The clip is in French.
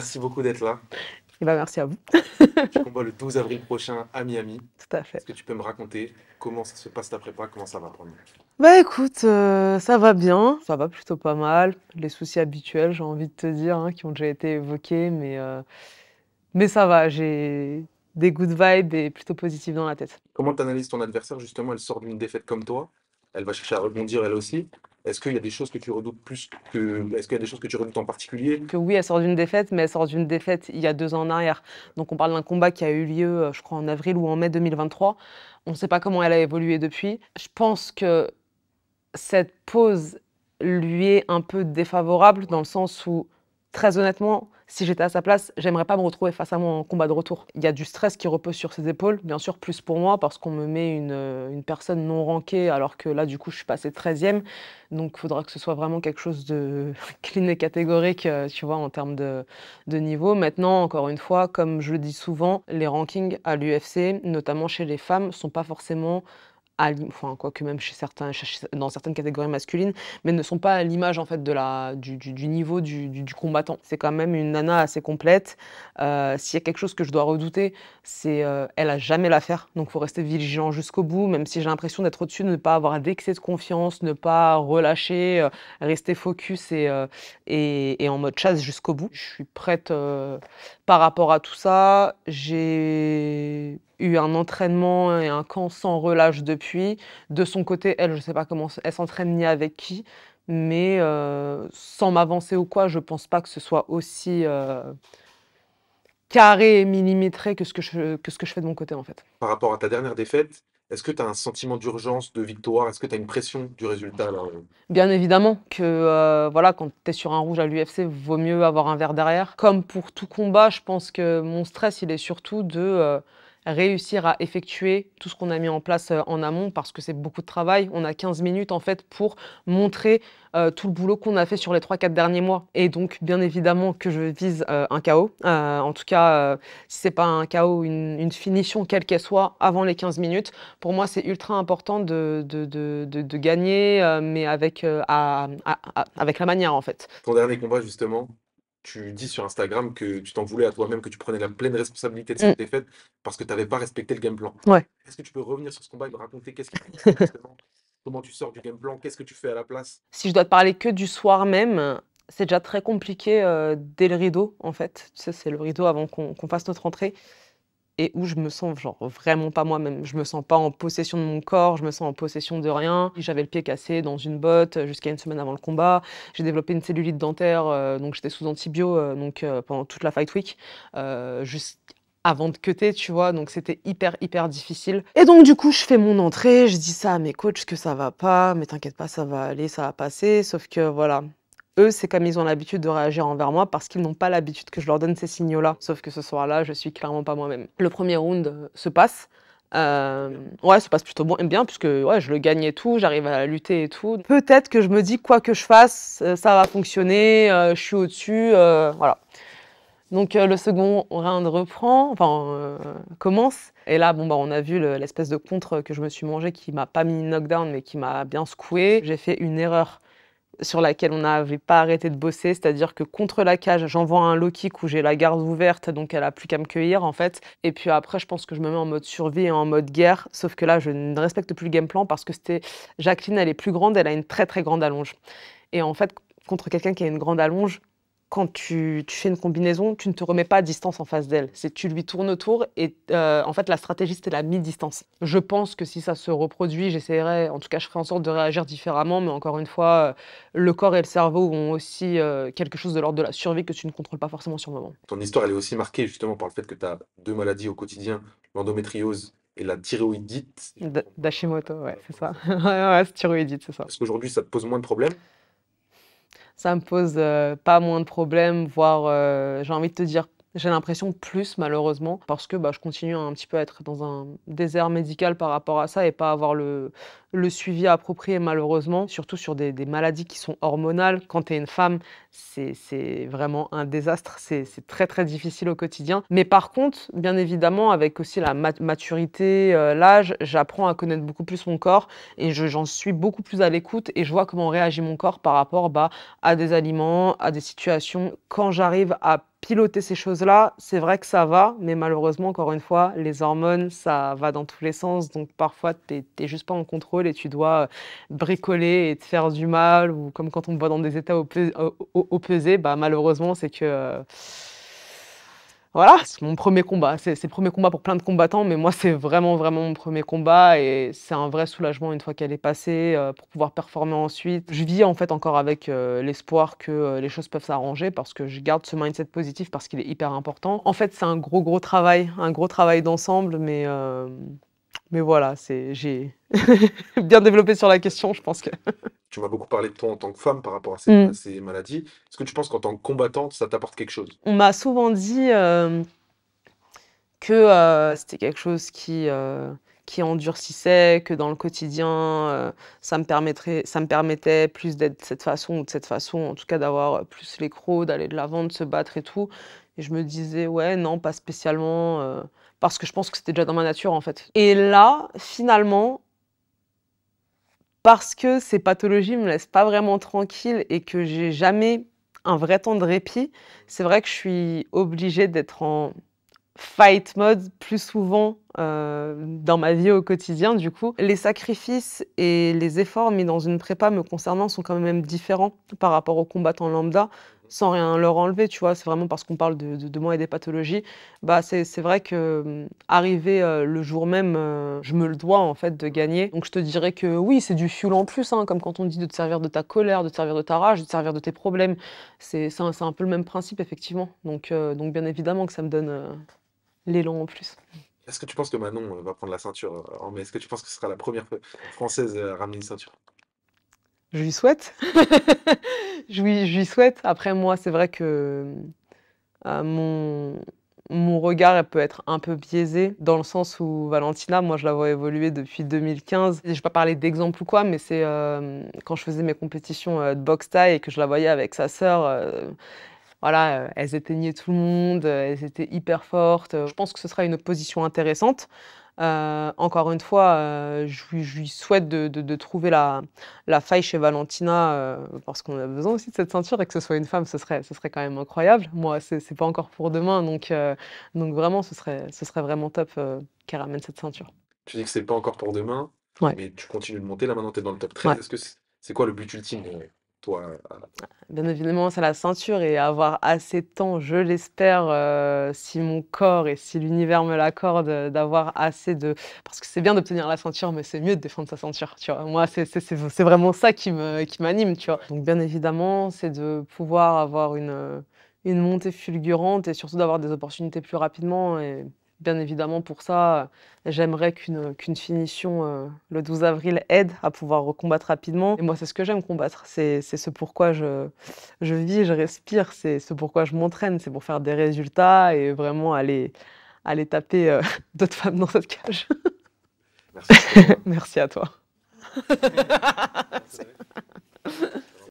Merci beaucoup d'être là. Et bah, merci à vous. Tu combats le 12 avril prochain à Miami. Tout à fait. Est-ce que tu peux me raconter comment ça se passe ta prépa, comment ça va pour nous? Bah écoute, ça va bien, ça va plutôt pas mal. Les soucis habituels, j'ai envie de te dire, hein, qui ont déjà été évoqués, mais ça va, j'ai des good vibes et plutôt positives dans la tête. Comment tu analyses ton adversaire justement? Elle sort d'une défaite comme toi. Elle va chercher à rebondir elle aussi. Est-ce qu'il y a des choses que tu redoutes plus que... Est-ce qu'il y a des choses que tu redoutes en particulier? Que oui, elle sort d'une défaite, mais elle sort d'une défaite il y a 2 ans en arrière. Donc on parle d'un combat qui a eu lieu, je crois en avril ou en mai 2023. On ne sait pas comment elle a évolué depuis. Je pense que cette pause lui est un peu défavorable dans le sens où, très honnêtement, si j'étais à sa place, j'aimerais pas me retrouver face à moi en combat de retour. Il y a du stress qui repose sur ses épaules, bien sûr plus pour moi parce qu'on me met une personne non rankée alors que là du coup je suis passée 13e. Donc il faudra que ce soit vraiment quelque chose de clean et catégorique, tu vois, en termes de niveau. Maintenant, encore une fois, comme je le dis souvent, les rankings à l'UFC, notamment chez les femmes, sont pas forcément enfin, quoique même dans certaines catégories masculines, mais ne sont pas à l'image en fait du niveau du combattant. C'est quand même une nana assez complète. S'il y a quelque chose que je dois redouter, c'est elle a jamais l'affaire, donc faut rester vigilant jusqu'au bout, même si j'ai l'impression d'être au-dessus, ne pas avoir d'excès de confiance, ne pas relâcher, rester focus et en mode chasse jusqu'au bout. Je suis prête par rapport à tout ça. J'ai eu un entraînement et un camp sans relâche depuis. De son côté, elle, je sais pas comment elle s'entraîne ni avec qui, mais sans m'avancer ou quoi, je pense pas que ce soit aussi carré et millimétré que ce que je fais de mon côté en fait. Par rapport à ta dernière défaite, est-ce que tu as un sentiment d'urgence, de victoire? Est-ce que tu as une pression du résultat là? Bien évidemment que voilà, quand tu es sur un rouge à l'UFC, vaut mieux avoir un verre derrière. Comme pour tout combat, je pense que mon stress, il est surtout de réussir à effectuer tout ce qu'on a mis en place en amont parce que c'est beaucoup de travail. On a 15 minutes en fait pour montrer tout le boulot qu'on a fait sur les 3 4 derniers mois. Et donc, bien évidemment que je vise un KO. En tout cas, si c'est pas un KO, une finition quelle qu'elle soit avant les 15 minutes. Pour moi, c'est ultra important de gagner, mais avec, avec la manière, en fait. Ton dernier combat, justement, tu dis sur Instagram que tu t'en voulais à toi-même, que tu prenais la pleine responsabilité de Mm. cette défaite parce que tu n'avais pas respecté le game plan. Ouais. Est-ce que tu peux revenir sur ce combat et me raconter qu'est-ce qui s'est passé justement? Comment tu sors du game plan? Qu'est-ce que tu fais à la place? Si je dois te parler que du soir même, c'est déjà très compliqué dès le rideau, en fait. Tu sais, c'est le rideau avant qu'on fasse notre entrée. Et où je me sens genre vraiment pas moi-même. Je me sens pas en possession de mon corps, je me sens en possession de rien. J'avais le pied cassé dans une botte jusqu'à une semaine avant le combat. J'ai développé une cellulite dentaire, donc j'étais sous antibio pendant toute la fight week, juste avant de cutter, tu vois, donc c'était hyper, hyper difficile. Et donc du coup, je fais mon entrée, je dis ça à mes coachs que ça va pas, mais t'inquiète pas, ça va aller, ça va passer. Sauf que voilà, eux, c'est comme ils ont l'habitude de réagir envers moi parce qu'ils n'ont pas l'habitude que je leur donne ces signaux-là. Sauf que ce soir-là, je suis clairement pas moi-même. Le premier round se passe. Ouais, se passe plutôt bien puisque ouais, je le gagne et tout, j'arrive à lutter et tout. Peut-être que je me dis quoi que je fasse, ça va fonctionner, je suis au-dessus, voilà. Donc le second round reprend, enfin commence. Et là, bon bah on a vu l'espèce de contre que je me suis mangé qui m'a pas mis knockdown mais qui m'a bien secoué. J'ai fait une erreur sur laquelle on n'avait pas arrêté de bosser, c'est-à-dire que contre la cage, j'envoie un low kick où j'ai la garde ouverte, donc elle a plus qu'à me cueillir en fait. Et puis après, je pense que je me mets en mode survie et en mode guerre, sauf que là, je ne respecte plus le game plan parce que c'était Jacqueline, elle est plus grande, elle a une très très grande allonge. Et en fait, contre quelqu'un qui a une grande allonge, quand tu fais une combinaison, tu ne te remets pas à distance en face d'elle. C'est tu lui tournes autour et en fait la stratégie c'était la mi-distance. Je pense que si ça se reproduit, j'essaierai, en tout cas je ferai en sorte de réagir différemment, mais encore une fois, le corps et le cerveau ont aussi quelque chose de l'ordre de la survie que tu ne contrôles pas forcément sur le moment. Ton histoire, elle est aussi marquée justement par le fait que tu as deux maladies au quotidien, l'endométriose et la thyroïdite. Si je me trompe pas, D'Hashimoto, ouais, c'est ça. voilà. Ouais, ouais, c'est thyroïdite, c'est ça. Est-ce qu'aujourd'hui, ça te pose moins de problèmes? Ça me pose pas moins de problèmes, voire, j'ai envie de te dire, j'ai l'impression plus malheureusement, parce que bah, je continue un petit peu à être dans un désert médical par rapport à ça et pas avoir le suivi approprié malheureusement, surtout sur des maladies qui sont hormonales. Quand tu es une femme, c'est vraiment un désastre, c'est très très difficile au quotidien. Mais par contre, bien évidemment, avec aussi la maturité, l'âge, j'apprends à connaître beaucoup plus mon corps et j'en suis beaucoup plus à l'écoute et je vois comment réagit mon corps par rapport bah, à des aliments, à des situations. Quand j'arrive à piloter ces choses-là, c'est vrai que ça va, mais malheureusement, encore une fois, les hormones, ça va dans tous les sens. Donc parfois, t'es juste pas en contrôle et tu dois bricoler et te faire du mal. Ou comme quand on me voit dans des états opposés, bah, malheureusement, c'est que voilà, c'est mon premier combat. C'est le premier combat pour plein de combattants, mais moi, c'est vraiment, vraiment mon premier combat et c'est un vrai soulagement une fois qu'elle est passée pour pouvoir performer ensuite. Je vis en fait encore avec l'espoir que les choses peuvent s'arranger parce que je garde ce mindset positif parce qu'il est hyper important. En fait, c'est un gros travail d'ensemble, mais voilà, j'ai bien développé sur la question, je pense que. Tu m'as beaucoup parlé de toi en tant que femme par rapport à Mm. ces maladies. Est-ce que tu penses qu'en tant que combattante, ça t'apporte quelque chose? On m'a souvent dit que c'était quelque chose qui endurcissait, que dans le quotidien, ça me permettait plus d'être de cette façon ou de cette façon, en tout cas d'avoir plus les crocs, d'aller de l'avant, de se battre et tout. Et je me disais, ouais, non, pas spécialement, parce que je pense que c'était déjà dans ma nature en fait. Et là, finalement, parce que ces pathologies me laissent pas vraiment tranquille et que j'ai jamais un vrai temps de répit, c'est vrai que je suis obligée d'être en fight mode plus souvent, dans ma vie au quotidien du coup. Les sacrifices et les efforts mis dans une prépa me concernant sont quand même différents par rapport aux combattants lambda, sans rien leur enlever, tu vois? C'est vraiment parce qu'on parle de moi et des pathologies. Bah, c'est vrai que, arrivé, le jour même, je me le dois en fait de gagner. Donc je te dirais que oui, c'est du fuel en plus, hein, comme quand on dit de te servir de ta colère, de te servir de ta rage, de te servir de tes problèmes. C'est un peu le même principe effectivement. Donc bien évidemment que ça me donne, l'élan en plus. Est-ce que tu penses que Manon va prendre la ceinture en mai? Est-ce que tu penses que ce sera la première française à ramener une ceinture? Je lui souhaite. Je lui souhaite. Après moi, c'est vrai que, mon regard, elle peut être un peu biaisé dans le sens où Valentina, moi, je la vois évoluer depuis 2015. Je vais pas parler d'exemple ou quoi, mais c'est, quand je faisais mes compétitions, de boxe thaï et que je la voyais avec sa sœur, voilà, elles éteignaient tout le monde, elles étaient hyper fortes. Je pense que ce sera une opposition intéressante. Encore une fois, je lui souhaite de trouver la faille chez Valentina, parce qu'on a besoin aussi de cette ceinture et que ce soit une femme, ce serait quand même incroyable. Moi, c'est pas encore pour demain, donc vraiment, ce serait vraiment top, qu'elle ramène cette ceinture. Tu dis que c'est pas encore pour demain, Ouais, mais tu continues de monter. Là, maintenant, tu es dans le top 13. ouais. Est-ce que c'est quoi le but ultime, toi? Bien évidemment, c'est la ceinture et avoir assez de temps, je l'espère, si mon corps et si l'univers me l'accorde, d'avoir assez de parce que c'est bien d'obtenir la ceinture, mais c'est mieux de défendre sa ceinture, tu vois? Moi, c'est vraiment ça qui m'anime, tu vois? Donc bien évidemment, c'est de pouvoir avoir une montée fulgurante et surtout d'avoir des opportunités plus rapidement et bien évidemment pour ça, j'aimerais qu'une finition, le 12 avril aide à pouvoir recombattre rapidement et moi, c'est ce que j'aime combattre. C'est ce pourquoi je vis, je respire, c'est ce pourquoi je m'entraîne, c'est pour faire des résultats et vraiment aller taper, d'autres femmes dans cette cage. Merci pour ton temps. Merci à toi. Merci.